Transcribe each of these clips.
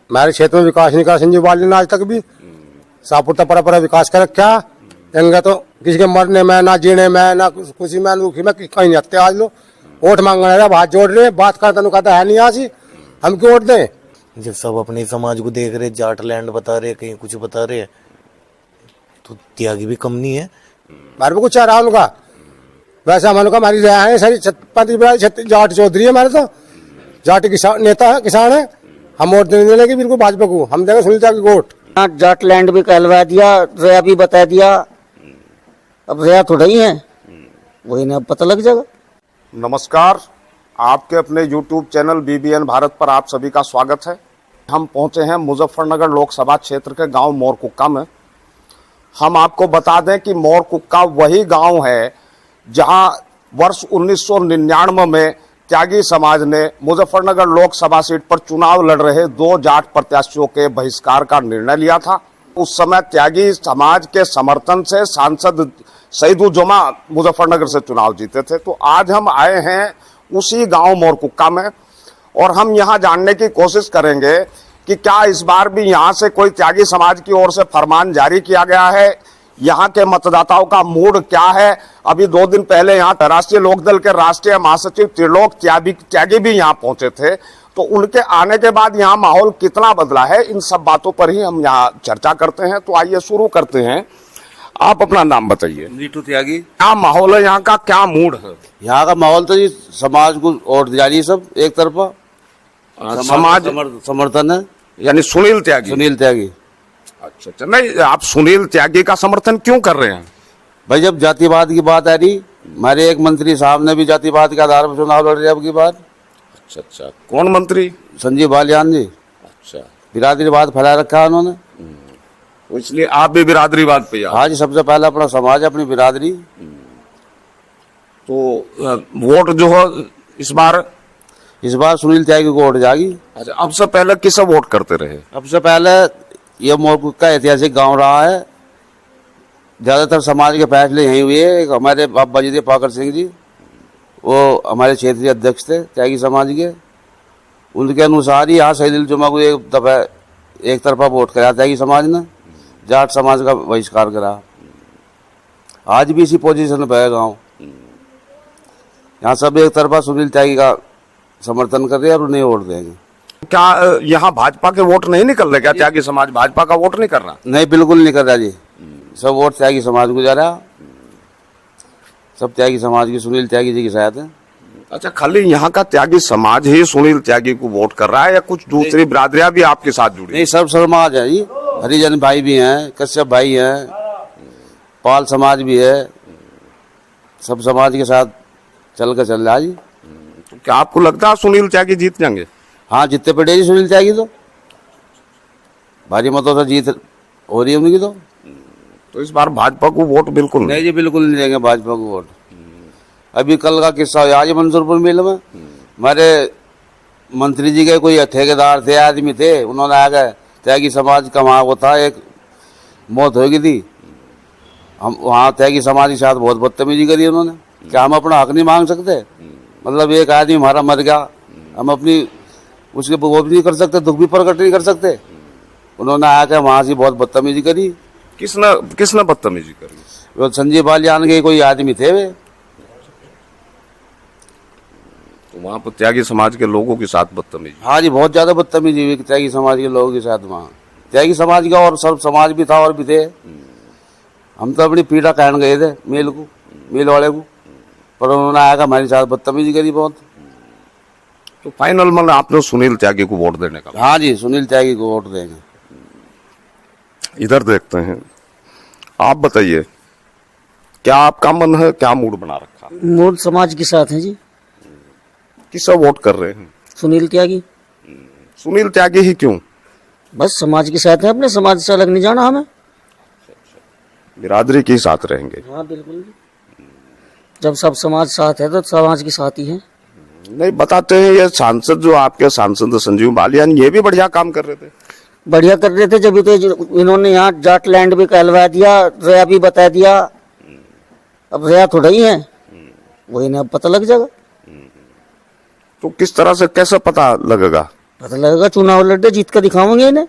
हमारे क्षेत्र में विकास नहीं करा संजीव बालियान ने आज तक भी। सापुर तक पर विकास कर रखा है तो किसी के मरने में ना जीने में ना खुशी में दुखी में कहीं नहीं आते। आज लोग वोट मांगने रहे, हाथ जोड़ रहे, बात करता कहता है नहीं आज हम क्यों वोट दें। जब सब अपने समाज को देख रहे, जाट लैंड बता रहे, कहीं कुछ बता रहे, तो त्यागी भी कम नहीं है। हमारे को कुछ आ रहा उनका वैसा मन का हमारी रहा है सारी 35 जाट चौधरी है हमारे तो जाट किसान नेता है, किसान है। हम वोट देने लगे बिल्कुल भाजपा को, हम देंगे सुनील त्यागी वोट। जाट लैंड भी कहलवा दिया, रया भी बता दिया, अब रया थोड़ा ही है, वही ना पता लग जाएगा। नमस्कार, आपके अपने YouTube चैनल BBN भारत पर आप सभी का स्वागत है। हम पहुंचे हैं मुजफ्फरनगर लोकसभा क्षेत्र के गांव मोरकुक्का में। हम आपको बता दें कि मोरकुक्का वही गांव है जहां वर्ष 1999 में त्यागी समाज ने मुजफ्फरनगर लोकसभा सीट पर चुनाव लड़ रहे 2 जाट प्रत्याशियों के बहिष्कार का निर्णय लिया था। उस समय त्यागी समाज के समर्थन से सांसद सईदुज्जमा मुजफ्फरनगर से चुनाव जीते थे। तो आज हम आए हैं उसी गांव मोरकुक्का में और हम यहां जानने की कोशिश करेंगे कि क्या इस बार भी यहां से कोई त्यागी समाज की ओर से फरमान जारी किया गया है, यहाँ के मतदाताओं का मूड क्या है। अभी 2 दिन पहले यहाँ राष्ट्रीय लोकदल के राष्ट्रीय महासचिव त्रिलोक त्यागी भी यहाँ पहुंचे थे, तो उनके आने के बाद यहाँ माहौल कितना बदला है, इन सब बातों पर ही हम यहाँ चर्चा करते हैं। तो आइए शुरू करते हैं। आप अपना नाम बताइए। नीटू त्यागी। क्या माहौल है यहाँ का, क्या मूड है? यहाँ का माहौल तो जी समाज को वोट दिया जी, सब एक तरफा समाज समर्थन है, यानी सुनील त्यागी। अच्छा, नहीं, आप सुनील त्यागी का समर्थन क्यों कर रहे हैं? भाई जब जातिवाद की बात आ रही, हमारे एक मंत्री साहब ने भी जातिवाद के आधार पर चुनाव लड़ रहे अब की बार। अच्छा, कौन मंत्री? संजीव बालियान जी। अच्छा, बिरादरीवाद फैला रखा है उन्होंने, तो इसलिए आप भी बिरादरीवाद पे? हाँ जी, सबसे पहले अपना समाज, अपनी बिरादरी। तो वोट जो है इस बार सुनील त्यागी को वोट जाएगी। अच्छा, अब से पहले किसे वोट करते रहे? अब से पहले ये मोरकुक्का ऐतिहासिक गांव रहा है, ज्यादातर समाज के फैसले यही हुए। एक हमारे बाबा जी थे पाकर सिंह जी, वो हमारे क्षेत्रीय अध्यक्ष थे त्यागी समाज के, उनके अनुसार ही यहाँ सईदुज्जमा को एक तरफा वोट कराया त्यागी समाज ने, जाट समाज का बहिष्कार करा। आज भी इसी पोजीशन पर है गाँव, यहाँ सब एक तरफा सुनील त्यागी का समर्थन कर रहे हैं और उन्हें वोट देंगे। क्या यहाँ भाजपा के वोट नहीं निकल रहे? क्या त्यागी समाज भाजपा का वोट नहीं कर रहा? नहीं, बिल्कुल नहीं कर रहा जी, सब वोट त्यागी समाज को जा रहा, सब त्यागी समाज की, सुनील त्यागी जी की साथ है। अच्छा, खाली यहाँ का त्यागी समाज ही सुनील त्यागी को वोट कर रहा है या कुछ दूसरी बिरादरियां भी आपके साथ जुड़ी? नहीं, सब समाज है जी, हरिजन भाई भी हैं, कश्यप भाई हैं, पाल समाज भी है, सब समाज के साथ चल रहा है जी। तो क्या आपको लगता है सुनील त्यागी जीत जाएंगे? हाँ, जीतते पड़े जी सुनील त्यागी, तो भारी मतों से जीत हो रही है उनकी। तो इस बार भाजपा को वोट बिल्कुल नहीं जी, बिल्कुल नहीं देंगे भाजपा को वोट। अभी कल का किस्सा है आज मंसूरपुर मेले में, हमारे मंत्री जी के कोई ठेकेदार थे, आदमी थे, उन्होंने आ गए त्यागी समाज का वहाँ वो था, एक मौत हो गई थी, हम वहाँ त्यागी समाज के साथ बहुत बदतमीजी करी उन्होंने। क्या हम अपना हक नहीं मांग सकते? मतलब एक आदमी हमारा मर गया, हम अपनी उसके वो भी नहीं कर सकते, दुख भी प्रकट नहीं कर सकते? उन्होंने आकर वहाँ से बहुत बदतमीजी करी। किसने बदतमीजी करी? वो संजीव बालियान के कोई आदमी थे वे, तो वहाँ पर त्यागी समाज के लोगों के साथ बदतमीजी? हाँ जी, बहुत ज्यादा बदतमीजी हुई त्यागी समाज के लोगों के साथ वहाँ। त्यागी समाज का और सब समाज भी था और भी थे। हम तो अपनी पीड़ा कहने गए थे मिल वाले को, पर उन्होंने आकर हमारे साथ बदतमीजी करी बहुत। तो फाइनल में आपने सुनील त्यागी को वोट देने का? हाँ जी, सुनील त्यागी को वोट देंगे। इधर देखते हैं, आप बताइए क्या आपका मन है, क्या मूड बना रखा? मूड समाज के साथ है जी। किसे वोट कर रहे हैं? सुनील त्यागी। सुनील त्यागी ही क्यों? बस समाज के साथ है, अपने समाज से अलग नहीं जाना हमें, बिरादरी के साथ रहेंगे। हाँ बिल्कुल, जब सब समाज साथ है तो समाज के साथ ही है। नहीं, बताते हैं ये सांसद जो आपके सांसद संजीव बालियान, ये भी बढ़िया काम कर रहे थे। बढ़िया कर रहे थे, जब तो इन्होंने यहाँ जाट लैंड भी कहलवा दिया, रया भी बता दिया, अब रया थोड़ा ही है, वही ना पता लग जाएगा। तो किस तरह से कैसे पता लगेगा? पता लगेगा, चुनाव लड़े जीत कर दिखावेंगे इन्हें।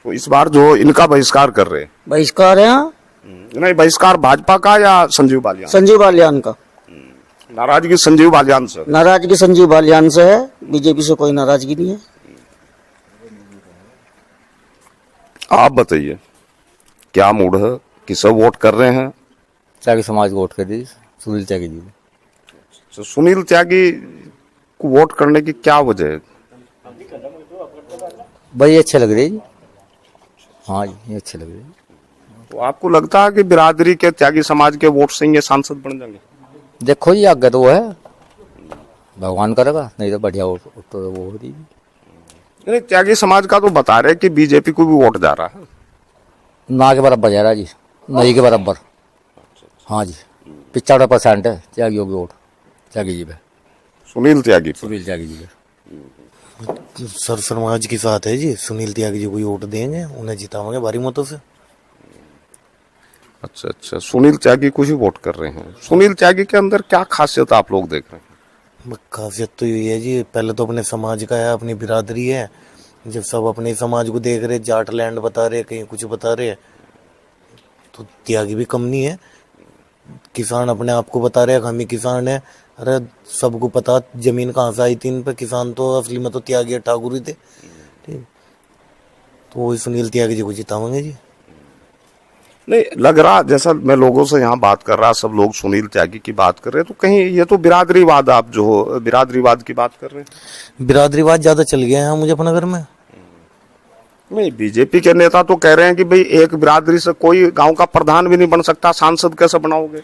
तो इस बार जो इनका बहिष्कार कर रहे हैं, बहिष्कार है यहाँ नहीं बहिष्कार भाजपा का या संजीव बालियान? संजीव बालियान का। नाराजगी संजीव बालियान से? नाराजगी संजीव बालियान से है, बीजेपी से कोई नाराजगी नहीं है। आप बताइए क्या मूड है, किसे वोट कर रहे हैं? त्यागी समाज को वोट कर दी, सुनील त्यागी जी। तो सुनील त्यागी को वोट करने की क्या वजह है? भाई अच्छे लग रहे जी, हाँ जी ये अच्छे लग रहे। तो आपको लगता है कि बिरादरी के त्यागी समाज के वोट से ये सांसद बन जाएंगे? देखो जी आगे तो वो है, भगवान करेगा, नहीं तो बढ़िया वोट तो वो हो रही। नहीं, त्यागी समाज का तो बता रहे कि बीजेपी को भी वोट जा रहा है। ना के बराबर जा रहा है जी, नहीं के बराबर। हाँ जी 95% है त्यागियों की वोट त्यागी जी पे, सुनील त्यागी पर। सुनील त्यागी जी पे। सर समाज के साथ है जी, सुनील त्यागी जी को वोट देंगे, उन्हें जिताएंगे भारी मतों से। अच्छा अच्छा, सुनील त्यागी को ही वोट कर रहे हैं। सुनील त्यागी के अंदर क्या खासियत आप लोग देख रहे हैं? खासियत तो यही है जी, पहले तो अपने समाज का है, अपनी बिरादरी है। जब सब अपने समाज को देख रहे, जाट लैंड बता रहे, कहीं कुछ बता रहे, तो त्यागी भी कम नहीं है। किसान अपने आप को बता रहे हम ही किसान है। अरे सबको पता जमीन कहाँ से आई थी इन पे, किसान तो असली में तो त्यागी ठाकुर ही थे। ठीक, तो वही सुनील त्यागी जी को जिताएंगे जी। नहीं लग रहा, जैसा मैं लोगों से यहाँ बात कर रहा, सब लोग सुनील त्यागी की बात कर रहे हैं, तो कहीं ये तो बिरादरीवाद, आप जो बिरादरीवाद की बात कर रहे हैं। बिरादरीवाद ज्यादा चल गया है मुजफ्फरनगर में। नहीं, बीजेपी के नेता तो कह रहे हैं कि भाई एक बिरादरी से कोई गांव का प्रधान भी नहीं बन सकता, सांसद कैसे बनाओगे?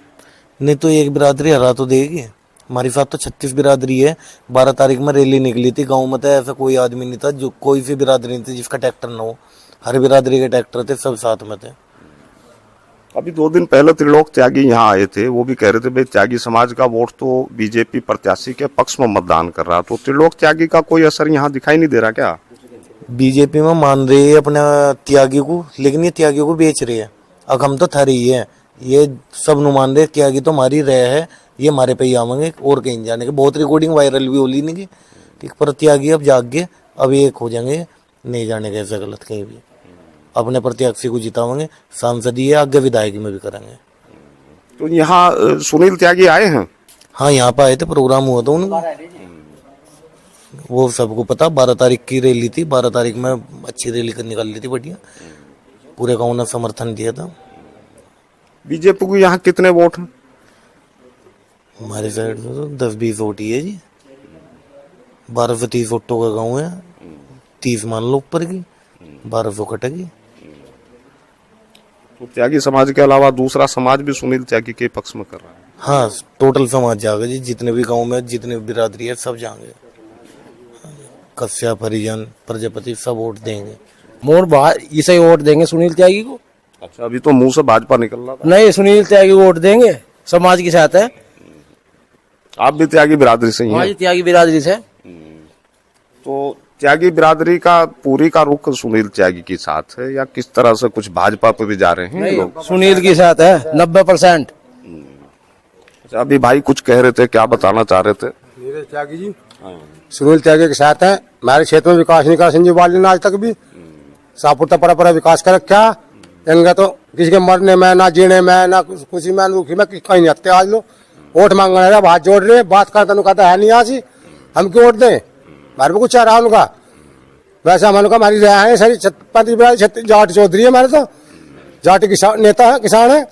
नहीं तो एक बिरादरी हरा तो देगी। हमारे साथ तो 36 बिरादरी है। 12 तारीख में रैली निकली थी गांव में, तो ऐसा कोई आदमी नहीं था जो कोई सी बिरादरी नहीं थी जिसका ट्रैक्टर ना हो। हर बिरादरी के ट्रैक्टर थे, सब साथ में थे। अभी 2 दिन पहले त्रिलोक त्यागी यहाँ आए थे, वो भी कह रहे थे भाई त्यागी समाज का वोट तो बीजेपी प्रत्याशी के पक्ष में मतदान कर रहा। तो त्रिलोक त्यागी का कोई असर यहाँ दिखाई नहीं दे रहा क्या? बीजेपी में मान रही है अपने त्यागी को, लेकिन ये त्यागी को बेच रही है। अब हम तो थारी ही है, ये सब नु मान रहे त्यागी तो हमारी रह है, ये हमारे पे ही आवेंगे और कहीं जाने के। बहुत रिकॉर्डिंग वायरल भी होली नहीं की, पर त्यागी अब जाग गए, अब एक हो जाएंगे, नहीं जाने के ऐसा गलत कहीं भी। अपने प्रत्याशी को जिताएंगे, सांसदीय आगे विधायक में भी करेंगे। तो यहाँ सुनील त्यागी आए हैं? हाँ यहाँ पे आए थे, प्रोग्राम हुआ था उनका, वो सबको पता। 12 तारीख की रैली थी, 12 तारीख में अच्छी रैली निकाल ली थी, बढ़िया, पूरे गांव ने समर्थन दिया था। बीजेपी को यहाँ कितने वोट हैं? हमारे साइड से तो 10-20 वोट ही है जी। 12 से 30 वोटों का गांव है, 30 मान लो ऊपर की, 1200 कटेगी। तो त्यागी समाज के अलावा दूसरा समाज भी सुनील त्यागी के पक्ष में कर रहा है? हाँ टोटल समाज जाएगा जी, जितने भी गांव में जितने भी बिरादरी है सब जाएंगे। कश्यप, हरिजन, प्रजापति सब वोट देंगे। मोर बाहर इसे वोट देंगे सुनील त्यागी को। अच्छा, अभी तो मुंह से भाजपा निकल रहा था। नहीं, सुनील त्यागी वोट देंगे, समाज के साथ है। आप भी त्यागी बिरादरी से ही हाँ हैं? जी त्यागी बिरादरी से। तो त्यागी बिरादरी का पूरी का रुख सुनील त्यागी के साथ है या किस तरह से कुछ भाजपा पे भी जा रहे हैं ये लोग? सुनील के साथ है 90%। अच्छा, अभी भाई कुछ कह रहे थे, क्या बताना चाह रहे थे? नीरज त्यागी जी सुनील त्यागी के साथ है। हमारे क्षेत्र में विकास नहीं करा संजीव बालियान ने आज तक भी। सापुरता पर विकास कर रखा, एंगे तो किसी के मरने में, ना जीने में, ना खुशी में, रुखी में कहीं नहीं हत्या। आज लो वोट मांगने रहे, हाथ जोड़ रहे, बात करता कहता है नहीं आज ही, हम क्यों वोट दें? हमारे पे कुछ चाह रहा उनका। वैसे हमारे हमारी रहा है सारी 35 जाट चौधरी है, हमारे तो जाट किसान नेता है, किसान है।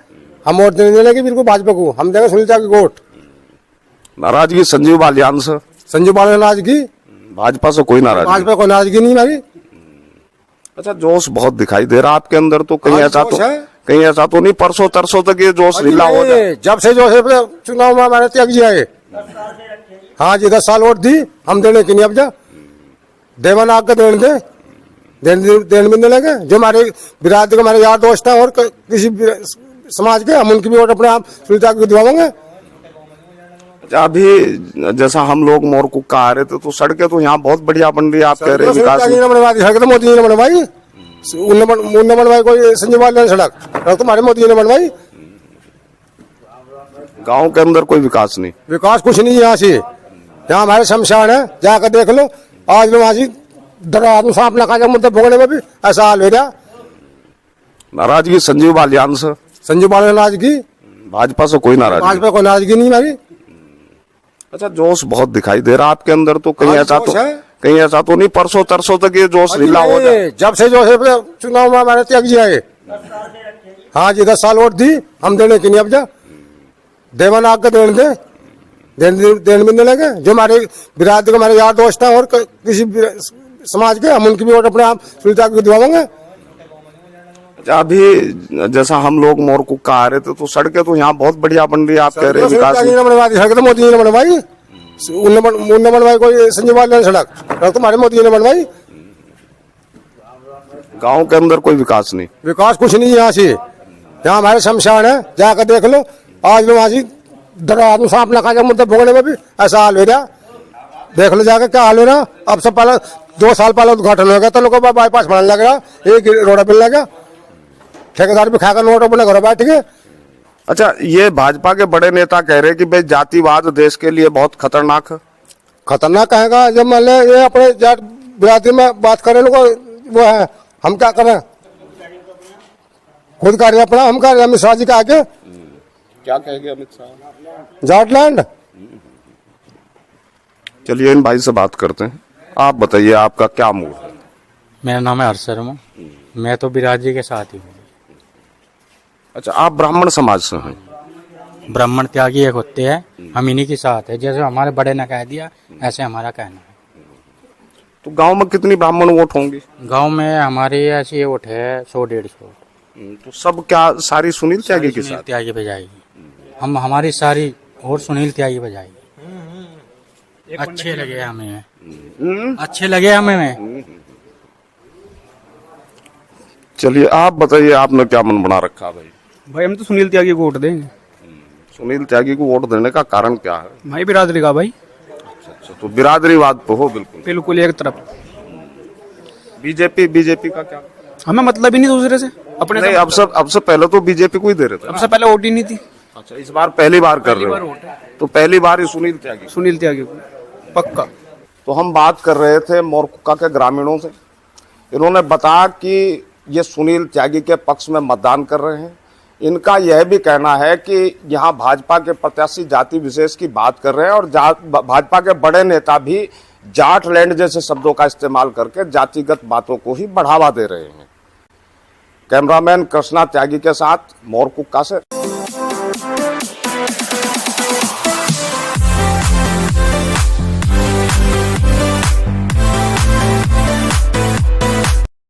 हम वोट देने लगे बिल्कुल भाजपा को, हम देंगे सुनील त्यागी को वोट। नाराजगी संजीव बालियान से? संजीव बालियान नाराजगी, भाजपा से कोई नाराजगी? भाजपा को नाराजगी नहीं हमारी। अच्छा, जोश बहुत दिखाई दे रहा आपके अंदर, तो कहीं हाँ, ऐसा जोश तो है। कहीं ऐसा तो नहीं परसों तरसों तक ये जोश ढीला हो जाए? जब से जो है चुनाव में हमारे त्याग जी आए, हाँ जी 10 साल वोट दी, हम देने की नहीं। अब जा देवन आग का देने देने भी नहीं लगे। जो हमारे बिरादरी के हमारे यार दोस्त हैं और किसी समाज के, हम उनकी भी वोट अपने आप सुनील त्यागी को दिवाएंगे। अभी जैसा हम लोग मोरकुक्का आ रहे थे तो सड़कें तो यहाँ बहुत बढ़िया बन रही है, आप कह रहे हैं विकास। सड़क तो मोदी जी ने बनवाई, उनने बनवाई, कोई संजीव बालियान सड़क तो हमारे मोदी जी ने बनवाई। गांव के अंदर कोई विकास नहीं? विकास कुछ नहीं है यहाँ से। यहाँ हमारे शमशान है, जाकर देख लो, आज लोग आज डरा आदमी सांप ना खा जाए मुद्दे भोगने में भी ऐसा हाल हो गया। नाराजगी संजीव बालियान से, संजीव बालियान नाराजगी, भाजपा से कोई नाराजगी? भाजपा कोई नाराजगी नहीं मेरी। अच्छा, जोश बहुत दिखाई दे रहा आपके अंदर, तो कहीं हाँ, ऐसा जोश तो है। कहीं ऐसा तो नहीं परसों तरसों तक ये जोश ढीला हो जाए? जब से जो है चुनाव में हमारे त्याग जी आए, हाँ जी 10 साल वोट दी हम, देने की नहीं अब जा देवाना आग देने दे, देने भी नहीं लगे। जो हमारे बिरादरी के हमारे यार दोस्त हैं और किसी समाज के, हम उनकी भी वोट अपने आप सुविधा को दिलवाएंगे। अच्छा, अभी जैसा हम लोग मोरकुक्का आ रहे थे तो सड़कें तो यहाँ बहुत बढ़िया बन रही है, आप कह रहे हैं विकास। सड़क तो मोदी जी ने बनवाई, उनने बनवाई कोई संजीव बालियान सड़क तुम्हारे मोदी जी ने बनवाई। गांव के अंदर कोई विकास नहीं, विकास कुछ नहीं है यहाँ से। यहाँ हमारे शमशान है, जाकर देख लो। आज लोग आज डरा आदमी सांप ना खा जाए मुद्दे भोगने में भी ऐसा हाल हो रहा। देख लो जाकर क्या हाल हो रहा। अब सब पहले 2 साल पहले उद्घाटन हो गया तो लोगों को बाईपास बनाने लग रहा, एक रोड मिलने लगा, ठेकेदार भी खाकर नोट अपने घर बैठ गए। अच्छा, ये भाजपा के बड़े नेता कह रहे हैं कि भाई जातिवाद देश के लिए बहुत खतरनाक है। खतरनाक कहेगा जब मान ले ये अपने जाट बिरादरी में बात करें लोग वो है, हम क्या करें, खुद कार्य अपना हम कार्य अमित शाह जी का आगे क्या कहेंगे अमित शाह? जाटलैंड। चलिए इन भाई से बात करते हैं। आप बताइए आपका क्या मूड है? मेरा नाम है हर्ष शर्मा, मैं तो बिरादरी के साथ ही हूँ। अच्छा, आप ब्राह्मण समाज से हैं? ब्राह्मण त्यागी एक होते हैं, हम इन्हीं के साथ है। जैसे हमारे बड़े ने कह दिया ऐसे हमारा कहना है। तो गांव में कितनी ब्राह्मण वोट होंगी? गांव में हमारी ऐसी वोट है 100-150। तो सब क्या सारी सुनील त्यागी के सुनील साथ? त्यागी पे जाएगी, हम हमारी सारी और सुनील त्यागी पे जाएगी। अच्छे लगे हमें, अच्छे लगे हमें। चलिए आप बताइए, आपने क्या मन बना रखा भाई? भाई हम तो सुनील त्यागी को वोट देंगे। सुनील त्यागी को वोट देने का कारण क्या है? भाई बिरादरी का भाई, अच्छा, तो बिरादरीवाद तो हो बिल्कुल बिल्कुल एक तरफ। बीजेपी का क्या? हमें मतलब ही नहीं दूसरे से अपने नहीं, अब से पहले तो बीजेपी को ही दे रहे थे। अब से पहले वोट ही नहीं थी। अच्छा, इस बार पहली बार कर रहे हो, तो पहली बार ही सुनील त्यागी। सुनील त्यागी को पक्का। तो हम बात कर रहे थे मोरकुक्का के ग्रामीणों से, इन्होंने बताया कि ये सुनील त्यागी के पक्ष में मतदान कर रहे हैं। इनका यह भी कहना है कि यहाँ भाजपा के प्रत्याशी जाति विशेष की बात कर रहे हैं और भाजपा के बड़े नेता भी जाटलैंड जैसे शब्दों का इस्तेमाल करके जातिगत बातों को ही बढ़ावा दे रहे हैं। कैमरामैन कृष्णा त्यागी के साथ मोरकुक्का से